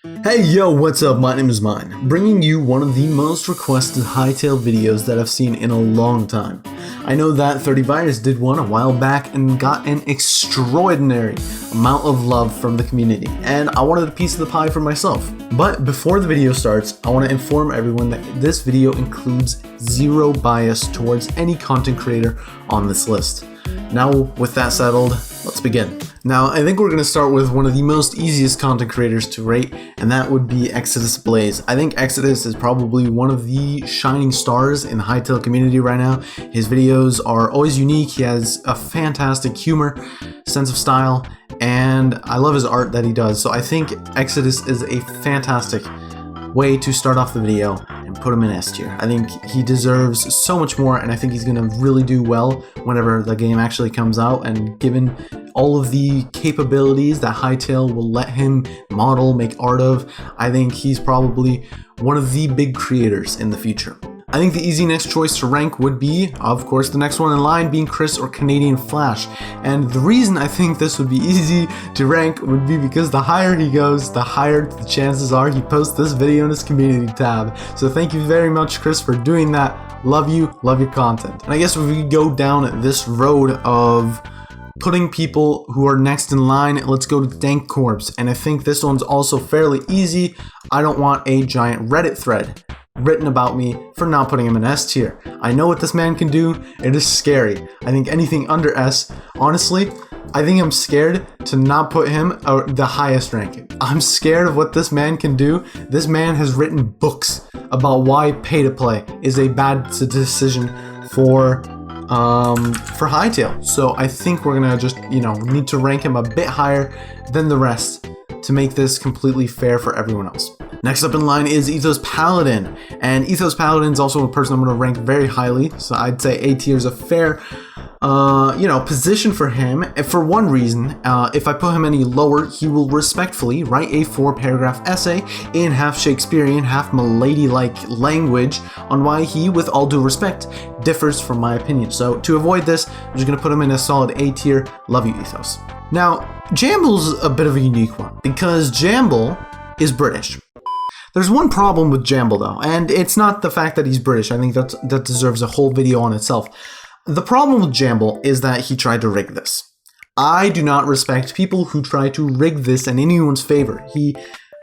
Hey yo, what's up? My name is Myne, bringing you one of the most requested Hytale videos that I've seen in a long time. I know that 30virus did one a while back and got an extraordinary amount of love from the community, and I wanted a piece of the pie for myself. But before the video starts, I want to inform everyone that this video includes zero bias towards any content creator on this list. Now, with that settled, let's begin. Now, I think we're going to start with one of the most easiest content creators to rate, and that would be Exodus Blaze. I think Exodus is probably one of the shining stars in the Hytale community right now. His videos are always unique, he has a fantastic humor, sense of style, and I love his art that he does. So I think Exodus is a fantastic way to start off the video and put him in S tier. I think he deserves so much more, and I think he's going to really do well whenever the game actually comes out, and given all of the capabilities that Hytale will let him model, make art of, I think he's probably one of the big creators in the future. I think the easy next choice to rank would be, of course, the next one in line being Chris or Canadian Flash. And the reason I think this would be easy to rank would be because the higher he goes, the higher the chances are he posts this video in his community tab. So thank you very much, Chris, for doing that. Love you, love your content. And I guess if we go down this road of putting people who are next in line, let's go to Dank Corpse. And I think this one's also fairly easy. I don't want a giant Reddit thread written about me for not putting him in S tier. I know what this man can do. It is scary. I think anything under S, honestly, I think I'm scared to not put him the highest ranking. I'm scared of what this man can do. This man has written books about why pay to play is a bad decision for Hytale. So I think we're gonna just, need to rank him a bit higher than the rest to make this completely fair for everyone else. Next up in line is Ethos Paladin, and Ethos Paladin is also a person I'm going to rank very highly, so I'd say A tier is a fair, position for him. For one reason, if I put him any lower, he will respectfully write a 4-paragraph essay in half Shakespearean, half Milady-like language on why he, with all due respect, differs from my opinion. So to avoid this, I'm just going to put him in a solid A tier. Love you, Ethos. Now, Jamble's a bit of a unique one, because Jamble is British. There's one problem with Jamble though, and it's not the fact that he's British. I think that deserves a whole video on itself. The problem with Jamble is that he tried to rig this. I do not respect people who try to rig this in anyone's favor.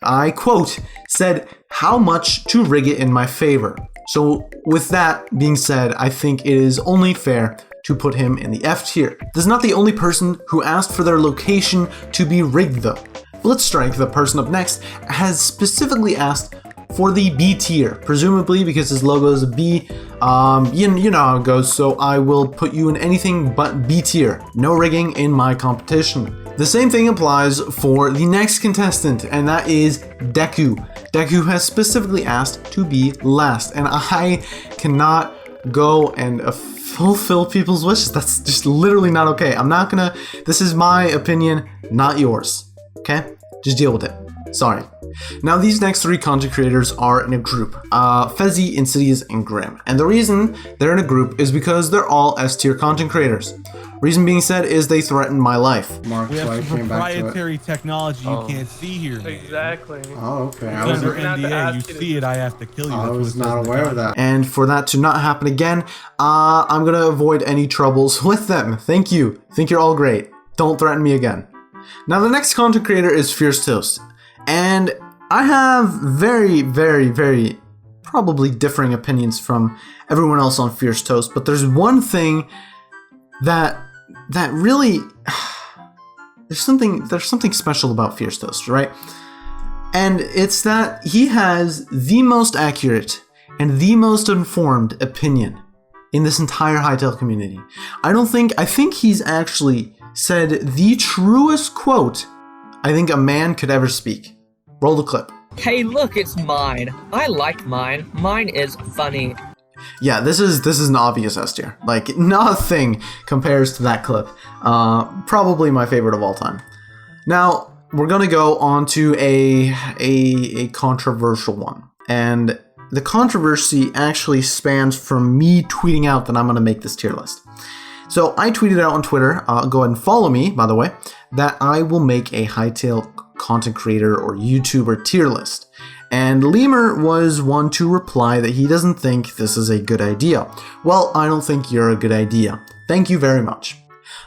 I quote, said, "How much to rig it in my favor?" So with that being said, I think it is only fair to put him in the F tier. This is not the only person who asked for their location to be rigged though. Blitzstrike, the person up next, has specifically asked for the B tier, presumably because his logo is a B. You know how it goes, so I will put you in anything but B tier. No rigging in my competition. The same thing applies for the next contestant, and that is Deku. Deku has specifically asked to be last, and I cannot go and fulfill people's wishes. That's just literally not okay. This is my opinion, not yours. Okay? Just deal with it. Sorry. Now, these next 3 content creators are in a group. Fezzy, Insidious, and Grim. And the reason they're in a group is because they're all S tier content creators. Reason being said is they threaten my life. We have some proprietary technology you can't see here. Exactly. Oh, okay. I was under NDA. You see it, I have to kill you. I was not aware of that. And for that to not happen again, I'm gonna avoid any troubles with them. Thank you. Think you're all great. Don't threaten me again. Now, the next content creator is Fierce Toast, and I have very, very, very probably differing opinions from everyone else on Fierce Toast, but there's one thing that really there's something special about Fierce Toast, right? And it's that he has the most accurate and the most informed opinion in this entire Hytale community. I think he's actually said the truest quote I think a man could ever speak. Roll the clip. Hey, look, it's Myne. I like Myne. Myne is funny. Yeah, this is an obvious S tier. Like, nothing compares to that clip. Probably my favorite of all time. Now, we're gonna go on to a controversial one. And the controversy actually spans from me tweeting out that I'm gonna make this tier list. So I tweeted out on Twitter, go ahead and follow me, by the way, that I will make a Hytale content creator or YouTuber tier list. And Lemur was one to reply that he doesn't think this is a good idea. Well, I don't think you're a good idea. Thank you very much.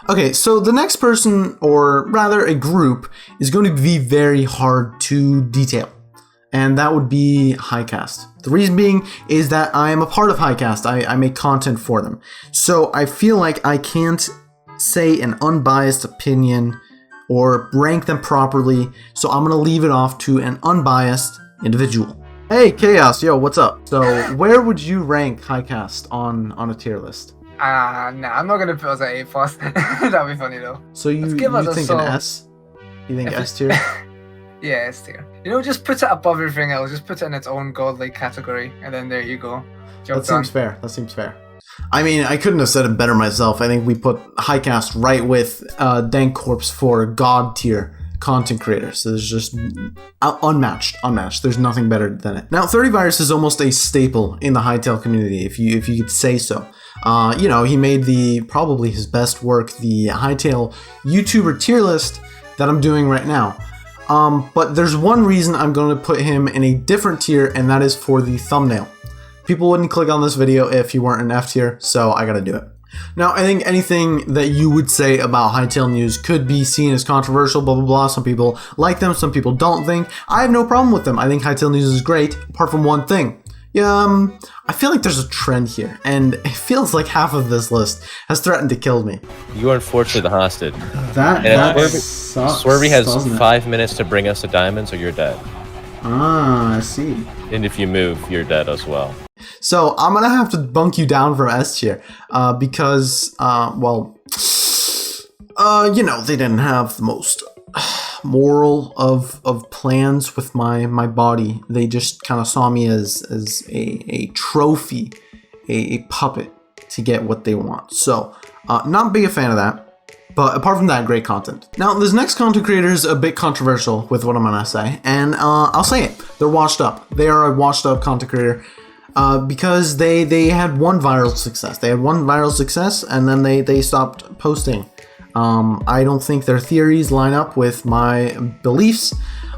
Okay, so the next person, or rather a group, is going to be very hard to detail. And that would be Highcast. The reason being is that I am a part of Highcast. I make content for them. So I feel like I can't say an unbiased opinion or rank them properly. So I'm going to leave it off to an unbiased individual. Hey, Chaos, yo, what's up? So where would you rank Highcast on a tier list? Nah, I'm not gonna put us at A+. That'd be funny though. So you think an S? You think S tier? Yeah, S tier. You know, just put it above everything else. Just put it in its own godly category, and then there you go. That seems fair. That seems fair. I mean, I couldn't have said it better myself. I think we put Highcast right with Dank Corpse for god tier content creators. So there's just unmatched. There's nothing better than it. Now, 30 Virus is almost a staple in the Hytale community, if you could say so. You know, he made probably his best work, the Hytale YouTuber tier list that I'm doing right now. But there's one reason I'm going to put him in a different tier, and that is for the thumbnail. People wouldn't click on this video if you weren't in F tier, so I gotta do it. Now, I think anything that you would say about Hytale news could be seen as controversial, blah, blah, blah. Some people like them, some people don't think. I have no problem with them. I think Hytale news is great, apart from one thing. Yeah, I feel like there's a trend here, and it feels like half of this list has threatened to kill me. You are unfortunately the hostage. That sucks. Swervey has 5 minutes to bring us to diamonds, or you're dead. Ah, I see. And if you move, you're dead as well. So I'm gonna have to bunk you down from S tier, because, well, you know, they didn't have the most moral of plans with my body. They just kind of saw me as a trophy, a puppet to get what they want. So not big a fan of that. But apart from that, great content. Now, this next content creator is a bit controversial with what I'm gonna say, and I'll say it. They're washed up. They are a washed up content creator because they had one viral success. They had one viral success, and then they stopped posting. I don't think their theories line up with my beliefs.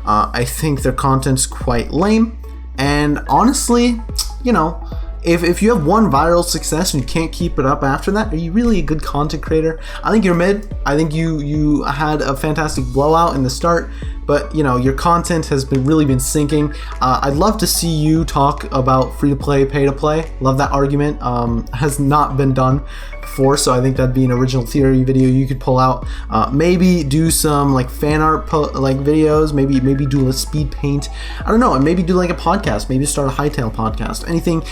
I think their content's quite lame, and honestly, you know, if you have one viral success and you can't keep it up after that, are you really a good content creator? I think you're mid. I think you had a fantastic blowout in the start, but you know, your content has really been sinking. I'd love to see you talk about free to play, pay to play. Love that argument. Has not been done before, so I think that'd be an original theory video you could pull out. Maybe do some like fan art like videos. Maybe do a speed paint. I don't know, and maybe do like a podcast. Maybe start a Hytale podcast. Anything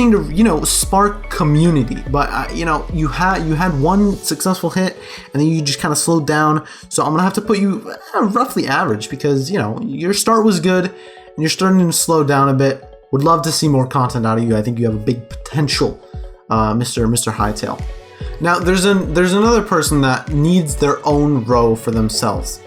to, you know, spark community. But you know, you had one successful hit, and then you just kind of slowed down. So I'm gonna have to put you roughly average, because you know your start was good, and you're starting to slow down a bit. Would love to see more content out of you. I think you have a big potential, Mr. Hytale. Now, there's another person that needs their own row for themselves,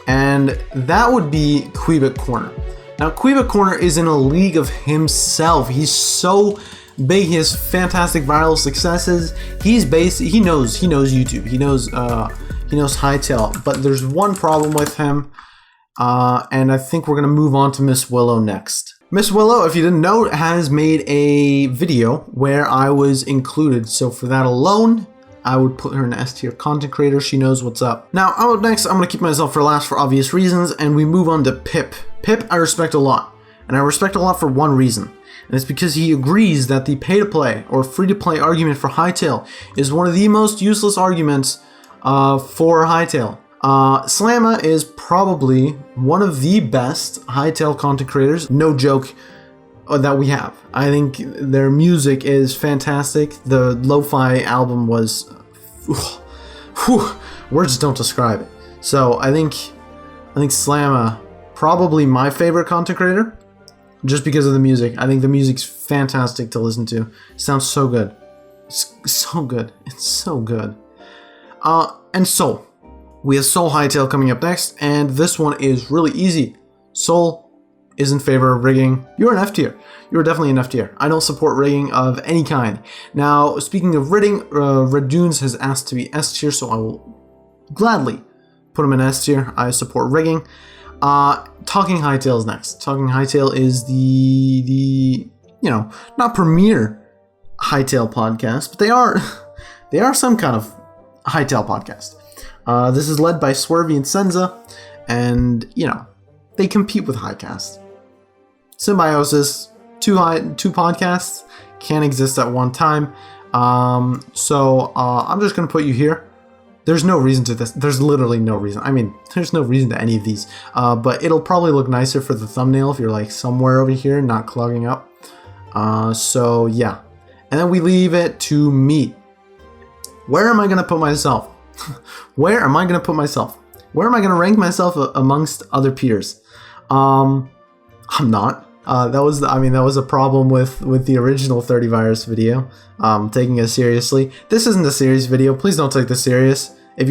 and that would be Cueva Corner. Now, Cueva Corner is in a league of himself. He's so big. He has fantastic viral successes. He knows YouTube. He knows Hytale. But there's one problem with him, and I think we're gonna move on to Miss Willow next. Miss Willow, if you didn't know, has made a video where I was included. So for that alone, I would put her in S tier content creator. She knows what's up. Now, next, I'm gonna keep myself for last for obvious reasons, and we move on to Pip. Pip, I respect a lot, and I respect a lot for one reason, and it's because he agrees that the pay-to-play or free-to-play argument for Hytale is one of the most useless arguments for Hytale. Slamma is probably one of the best Hytale content creators, no joke, that we have. I think their music is fantastic. The lo-fi album was, words don't describe it. So I think Slamma, probably my favorite content creator, just because of the music. I think the music's fantastic to listen to. It sounds so good. It's so good. It's so good. And Soul. We have Soul Hytale coming up next, and this one is really easy. Soul is in favor of rigging. You're an F tier. You're definitely an F tier. I don't support rigging of any kind. Now, speaking of rigging, Red Dunes has asked to be S tier, so I will gladly put him in S tier. I support rigging. Talking Hytale is next. Talking Hytale is the not premier Hytale podcast, but they are some kind of Hytale podcast. This is led by Swervey and Senza, and they compete with Highcast. Symbiosis, two podcasts can't exist at one time. So I'm just gonna put you here. There's no reason to this. There's literally no reason. I mean, there's no reason to any of these. But it'll probably look nicer for the thumbnail if you're like somewhere over here, not clogging up. So yeah. And then we leave it to me. Where am I gonna put myself? Where am I gonna put myself? Where am I gonna rank myself amongst other peers? I'm not. That was a problem with the original 30 virus video, taking it seriously. This isn't a serious video. Please don't take this serious. If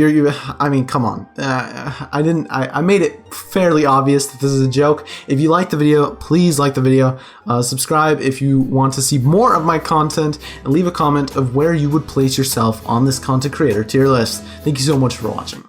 come on. I made it fairly obvious that this is a joke. If you like the video, please like the video. Subscribe if you want to see more of my content, and leave a comment of where you would place yourself on this content creator tier list. Thank you so much for watching.